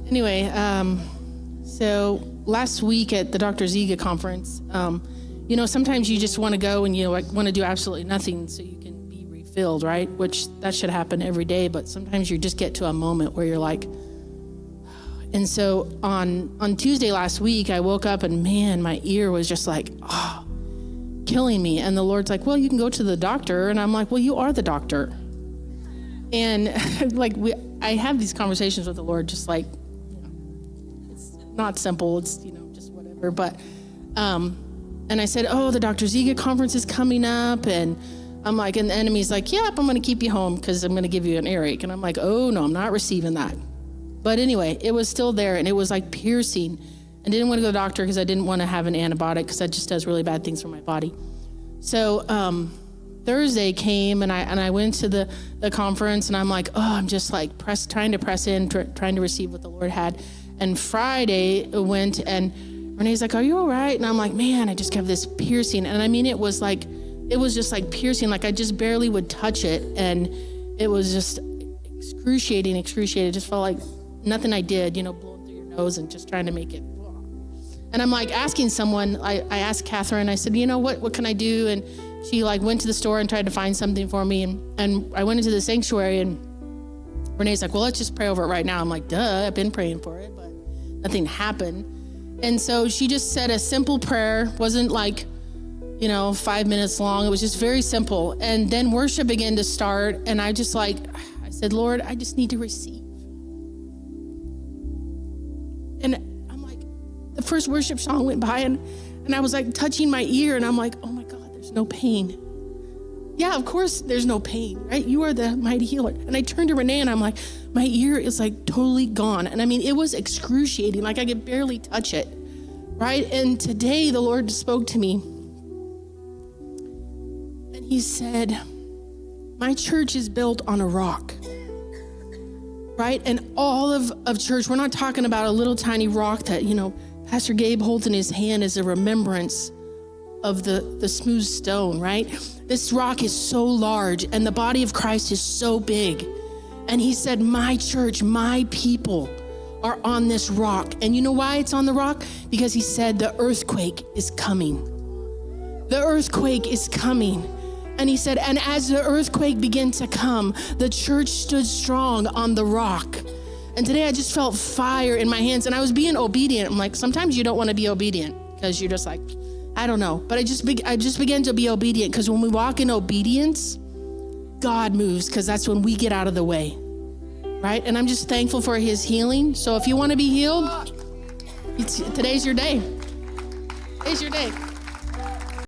Anyway, so last week at the Dr. Ziga conference, sometimes you just want to go and want to do absolutely nothing so you can be refilled, right? Which that should happen every day, but sometimes you just get to a moment where you're like. And so on Tuesday last week, I woke up and man, my ear was just like, killing me. And the Lord's like, well, you can go to the doctor. And I'm like, well, you are the doctor. And I have these conversations with the Lord, just like, it's not simple. It's, just whatever. But, and I said, oh, the Dr. Ziga conference is coming up. And I'm like, and the enemy's like, yep, I'm going to keep you home because I'm going to give you an earache. And I'm like, oh no, I'm not receiving that. But anyway, it was still there and it was like piercing. I didn't want to go to the doctor because I didn't want to have an antibiotic because that just does really bad things for my body. So Thursday came and I went to the conference and I'm like, I'm just like trying to press in, trying to receive what the Lord had. And Friday went and Renee's like, are you all right? And I'm like, man, I just have this piercing. And I mean, it was just like piercing, like I just barely would touch it. And it was just excruciating. It just felt like nothing I did, blowing through your nose and just trying to make it. And I'm like asking someone, I asked Catherine, I said, what can I do? And she went to the store and tried to find something for me. And I went into the sanctuary and Renee's like, well, let's just pray over it right now. I'm like, duh, I've been praying for it, but nothing happened. And so she just said a simple prayer, wasn't 5 minutes long. It was just very simple. And then worship began to start. And I said, Lord, I just need to receive. And I'm like, the first worship song went by and I was like touching my ear and I'm like, oh my God, there's no pain. Yeah, of course there's no pain, right? You are the mighty healer. And I turned to Renee and I'm like, my ear is totally gone. And I mean, it was excruciating. I could barely touch it, right? And today the Lord spoke to me and he said, my church is built on a rock. Right? And all of church, we're not talking about a little tiny rock that, Pastor Gabe holds in his hand as a remembrance of the smooth stone, right? This rock is so large and the body of Christ is so big. And he said, my church, my people are on this rock. And you know why it's on the rock? Because he said the earthquake is coming. The earthquake is coming. And he said, and as the earthquake began to come, the church stood strong on the rock. And today I just felt fire in my hands and I was being obedient. I'm like, sometimes you don't want to be obedient because you're just like, I don't know. But I just began to be obedient because when we walk in obedience, God moves because that's when we get out of the way, right? And I'm just thankful for his healing. So if you want to be healed, today's your day. Today's your day.